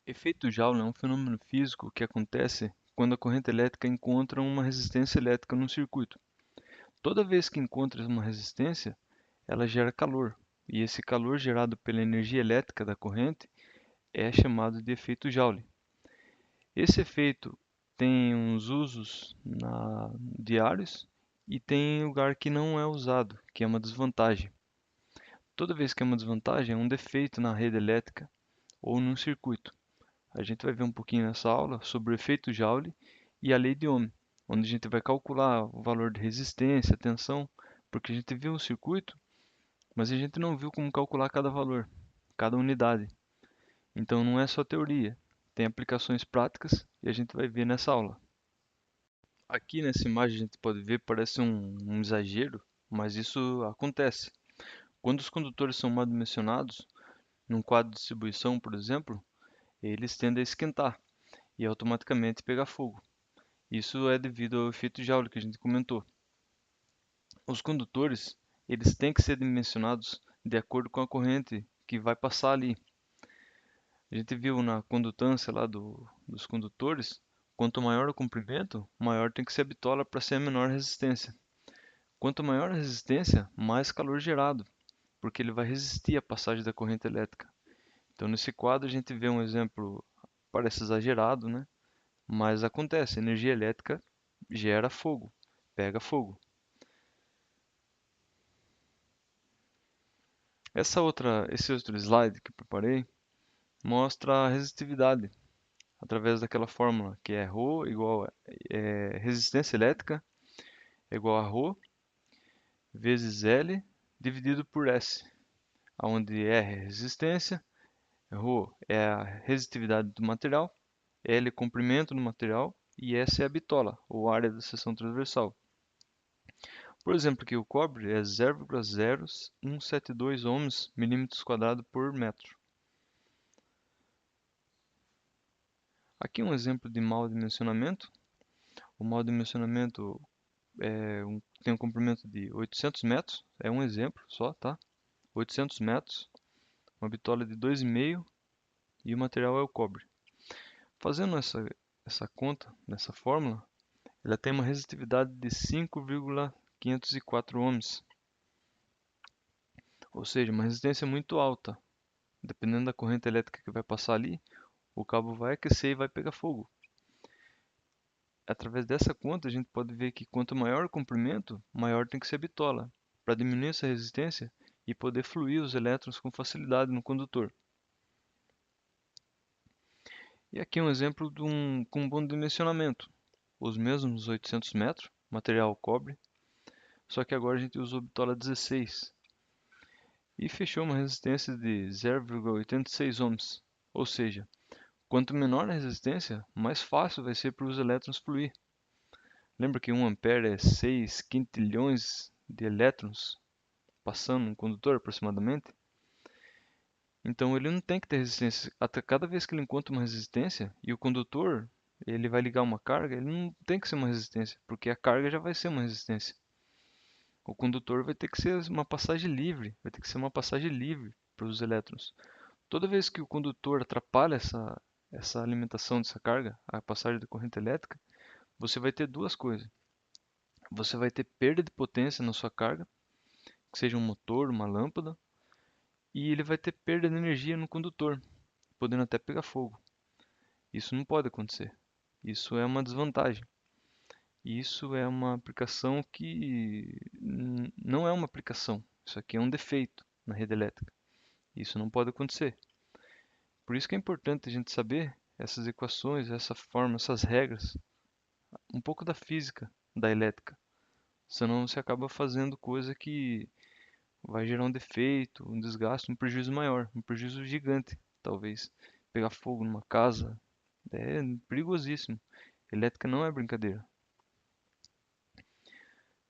Efeito Joule é um fenômeno físico que acontece quando a corrente elétrica encontra uma resistência elétrica no circuito. Toda vez que encontra uma resistência, ela gera calor, e esse calor gerado pela energia elétrica da corrente é chamado de efeito Joule. Esse efeito tem uns usos diários e tem lugar que não é usado, que é uma desvantagem. Toda vez que é uma desvantagem, é um defeito na rede elétrica ou num circuito. A gente vai ver um pouquinho nessa aula sobre o efeito Joule e a lei de Ohm, onde a gente vai calcular o valor de resistência, tensão, porque a gente viu o circuito, mas a gente não viu como calcular cada valor, cada unidade. Então não é só teoria, tem aplicações práticas e a gente vai ver nessa aula. Aqui nessa imagem a gente pode ver, parece um exagero, mas isso acontece. Quando os condutores são mal dimensionados, num quadro de distribuição, por exemplo, eles tendem a esquentar e automaticamente pegar fogo. Isso é devido ao efeito Joule que a gente comentou. Os condutores, eles têm que ser dimensionados de acordo com a corrente que vai passar ali. A gente viu na condutância lá dos condutores, quanto maior o comprimento, maior tem que ser a bitola para ser a menor resistência. Quanto maior a resistência, mais calor gerado, porque ele vai resistir à passagem da corrente elétrica. Então nesse quadro a gente vê um exemplo, parece exagerado, né? Mas acontece, energia elétrica gera fogo, pega fogo. Esse outro slide que eu preparei mostra a resistividade através daquela fórmula que é ρ igual a resistência elétrica é igual a ρ vezes L dividido por S, onde R é resistência, ρ é a resistividade do material, L é o comprimento do material e S é a bitola, ou área da seção transversal. Por exemplo, aqui o cobre é 0,0172 ohms milímetros quadrados por metro. Aqui um exemplo de mau dimensionamento. O mau dimensionamento tem um comprimento de 800 metros, é um exemplo só, tá? 800 metros, uma bitola de 2,5 e o material é o cobre. Fazendo essa conta, nessa fórmula, ela tem uma resistividade de 5,504 ohms, ou seja, uma resistência muito alta. Dependendo da corrente elétrica que vai passar ali, o cabo vai aquecer e vai pegar fogo. Através dessa conta, a gente pode ver que quanto maior o comprimento, maior tem que ser a bitola, para diminuir essa resistência e poder fluir os elétrons com facilidade no condutor. E aqui um exemplo com um bom dimensionamento. Os mesmos 800 metros, material cobre, só que agora a gente usou bitola 16 e fechou uma resistência de 0,86 ohms, ou seja, quanto menor a resistência, mais fácil vai ser para os elétrons fluir. Lembra que 1 ampere é 6 quintilhões de elétrons passando um condutor aproximadamente? Então ele não tem que ter resistência. Até cada vez que ele encontra uma resistência e o condutor ele vai ligar uma carga, ele não tem que ser uma resistência, porque a carga já vai ser uma resistência. O condutor vai ter que ser uma passagem livre, vai ter que ser uma passagem livre para os elétrons. Toda vez que o condutor atrapalha essa alimentação dessa carga, a passagem da corrente elétrica, você vai ter duas coisas. Você vai ter perda de potência na sua carga, que seja um motor, uma lâmpada, e ele vai ter perda de energia no condutor, podendo até pegar fogo. Isso não pode acontecer. Isso é uma desvantagem. Isso é uma aplicação que não é uma aplicação. Isso aqui é um defeito na rede elétrica. Isso não pode acontecer. Por isso que é importante a gente saber essas equações, essa forma, essas regras, um pouco da física da elétrica. Senão você acaba fazendo coisa que vai gerar um defeito, um desgaste, um prejuízo maior, um prejuízo gigante, talvez. Pegar fogo numa casa é perigosíssimo. Elétrica não é brincadeira.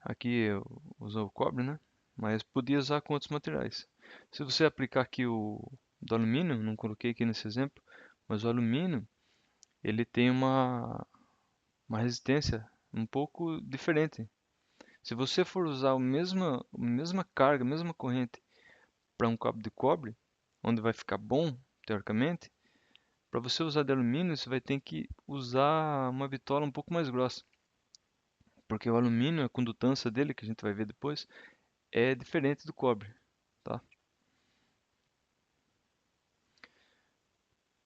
Aqui eu uso o cobre, né? Mas podia usar com outros materiais. Se você aplicar aqui o do alumínio, não coloquei aqui nesse exemplo, mas o alumínio ele tem uma resistência um pouco diferente. Se você for usar a mesma carga, a mesma corrente para um cabo de cobre, onde vai ficar bom, teoricamente, Para você usar de alumínio, você vai ter que usar uma bitola um pouco mais grossa, porque o alumínio, a condutância dele, que a gente vai ver depois, é diferente do cobre, tá?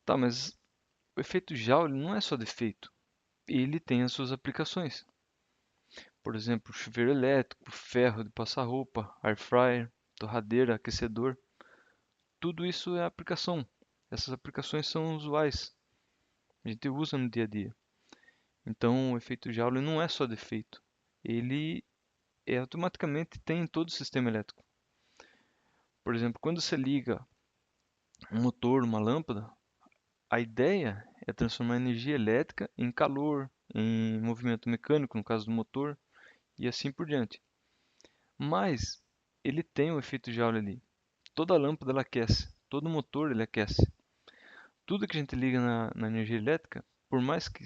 Tá, mas o efeito Joule não é só defeito, ele tem as suas aplicações. Por exemplo, chuveiro elétrico, ferro de passar roupa, air fryer, torradeira, aquecedor, tudo isso é aplicação. Essas aplicações são usuais, a gente usa no dia a dia. Então, o efeito Joule não é só defeito, ele automaticamente tem em todo o sistema elétrico. Por exemplo, quando você liga um motor, uma lâmpada, a ideia é transformar energia elétrica em calor, em movimento mecânico, no caso do motor, e assim por diante. Mas ele tem o efeito Joule ali. Toda lâmpada ela aquece, todo motor ele aquece. Tudo que a gente liga na energia elétrica, por mais que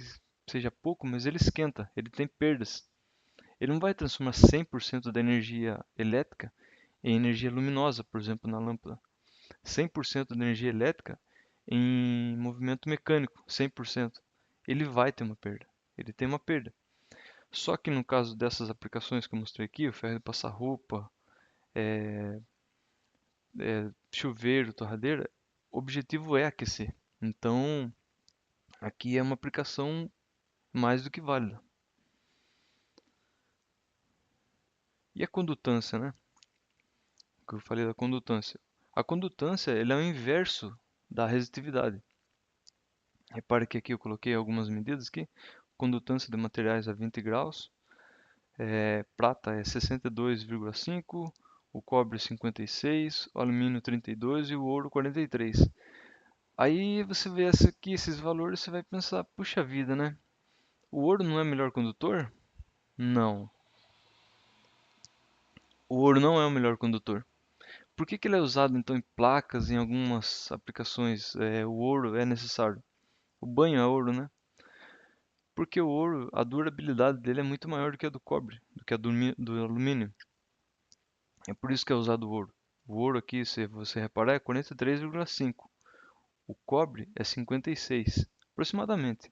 seja pouco, mas ele esquenta, ele tem perdas. Ele não vai transformar 100% da energia elétrica em energia luminosa, por exemplo, na lâmpada. 100% da energia elétrica em movimento mecânico, 100%. Ele vai ter uma perda. Ele tem uma perda. Só que no caso dessas aplicações que eu mostrei aqui, o ferro de passar roupa, chuveiro, torradeira, o objetivo é aquecer. Então, aqui é uma aplicação mais do que válida. E a condutância, né? Que eu falei da condutância. A condutância, ele é o inverso da resistividade. Repare que aqui eu coloquei algumas medidas aqui. Condutância de materiais a 20 graus. Prata é 62,5, o cobre 56, o alumínio 32 e o ouro 43. Aí você vê aqui, esses valores, você vai pensar, puxa vida, né? O ouro não é melhor condutor? Não. O ouro não é o melhor condutor. Por que ele é usado então em placas, em algumas aplicações? O ouro é necessário. O banho é ouro, né? Porque o ouro, a durabilidade dele é muito maior do que a do cobre, do que a do alumínio. É por isso que é usado o ouro. O ouro aqui, se você reparar, é 43,5. O cobre é 56, aproximadamente.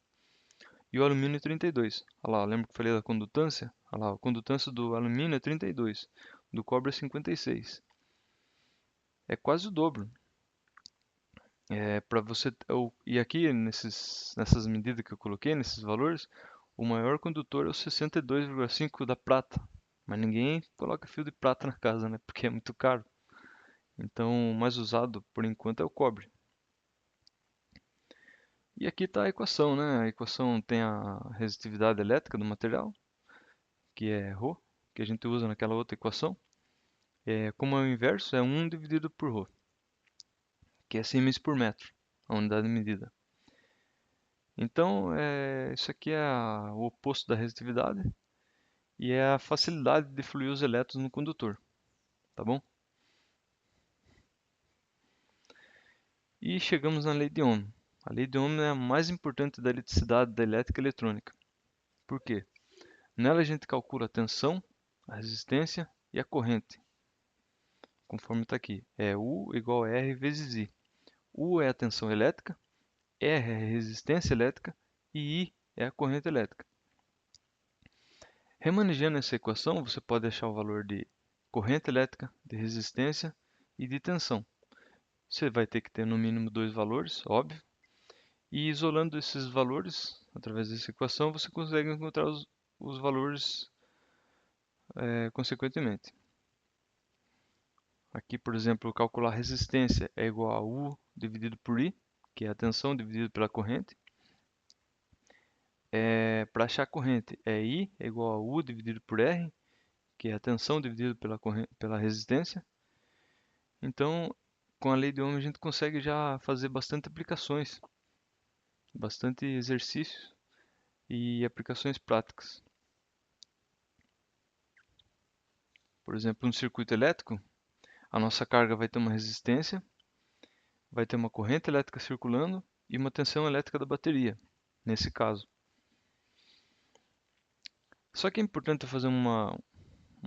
E o alumínio é 32. Olha lá, lembra que eu falei da condutância? Olha lá, a condutância do alumínio é 32, do cobre é 56. É quase o dobro. Para você, e aqui nessas medidas que eu coloquei, nesses valores, o maior condutor é o 62,5 da prata. Mas ninguém coloca fio de prata na casa, né? Porque é muito caro. Então, o mais usado por enquanto é o cobre. E aqui está a equação, né? A equação tem a resistividade elétrica do material, que é ρ, que a gente usa naquela outra equação. Como é o inverso, é 1 dividido por ρ, que é siemens por metro, a unidade de medida. Então, isso aqui é o oposto da resistitividade e é a facilidade de fluir os elétrons no condutor, tá bom? E chegamos na lei de Ohm. A lei de Ohm é a mais importante da eletricidade, da elétrica e eletrônica. Por quê? Nela a gente calcula a tensão, a resistência e a corrente, conforme está aqui. É U igual a R vezes I. U é a tensão elétrica, R é a resistência elétrica e I é a corrente elétrica. Remanejando essa equação, você pode achar o valor de corrente elétrica, de resistência e de tensão. Você vai ter que ter no mínimo dois valores, óbvio. E isolando esses valores, através dessa equação, você consegue encontrar os valores consequentemente. Aqui, por exemplo, calcular a resistência é igual a U dividido por I, que é a tensão dividido pela corrente. Para achar a corrente, I é igual a U dividido por R, que é a tensão dividido pela resistência. Então, com a lei de Ohm, a gente consegue já fazer bastante aplicações, bastante exercícios e aplicações práticas. Por exemplo, no circuito elétrico, a nossa carga vai ter uma resistência, vai ter uma corrente elétrica circulando e uma tensão elétrica da bateria, nesse caso. Só que é importante fazer uma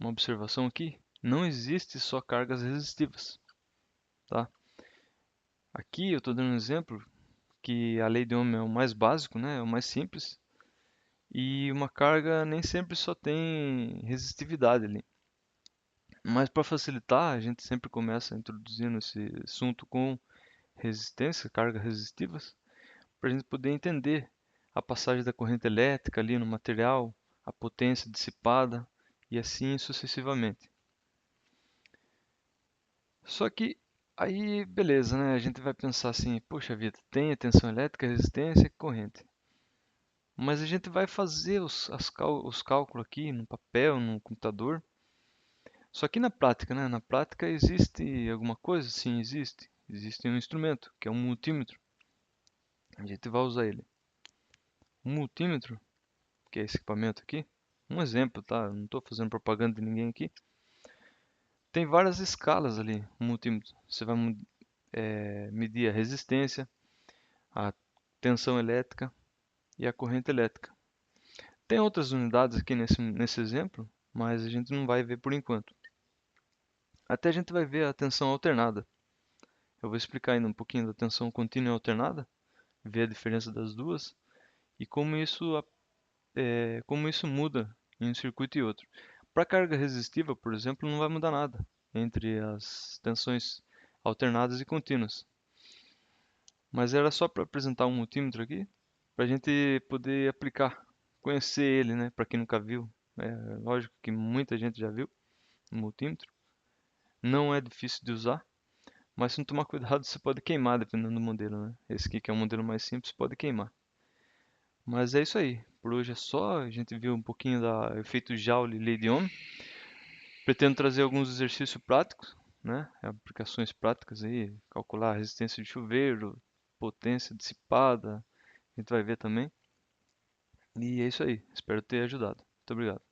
observação aqui, não existe só cargas resistivas, tá? Aqui eu estou dando um exemplo que a lei de Ohm é o mais básico, né? É o mais simples. E uma carga nem sempre só tem resistividade ali. Mas para facilitar, a gente sempre começa introduzindo esse assunto com resistência, cargas resistivas, para a gente poder entender a passagem da corrente elétrica ali no material, a potência dissipada e assim sucessivamente. Só que aí, beleza, né? A gente vai pensar assim, poxa vida, tem a tensão elétrica, resistência e corrente. Mas a gente vai fazer os cálculos aqui no papel, no computador. Só que na prática, né? Na prática existe alguma coisa? Sim, existe. Existe um instrumento, que é um multímetro. A gente vai usar ele. Um multímetro, que é esse equipamento aqui, um exemplo, tá? Não estou fazendo propaganda de ninguém aqui. Tem várias escalas ali, um multímetro. Você vai medir a resistência, a tensão elétrica e a corrente elétrica. Tem outras unidades aqui nesse exemplo, mas a gente não vai ver por enquanto. Até a gente vai ver a tensão alternada. Eu vou explicar ainda um pouquinho da tensão contínua e alternada, ver a diferença das duas e como isso muda em um circuito e outro. Para carga resistiva, por exemplo, não vai mudar nada entre as tensões alternadas e contínuas. Mas era só para apresentar um multímetro aqui, para a gente poder aplicar, conhecer ele, né? Para quem nunca viu. É lógico que muita gente já viu o multímetro. Não é difícil de usar, mas se não tomar cuidado você pode queimar dependendo do modelo, né? Esse aqui que é um modelo mais simples pode queimar. Mas é isso aí. Por hoje é só. A gente viu um pouquinho do efeito Joule e lei de Ohm. Pretendo trazer alguns exercícios práticos, né? Aplicações práticas aí, calcular a resistência de chuveiro, potência dissipada, a gente vai ver também. E é isso aí. Espero ter ajudado. Muito obrigado.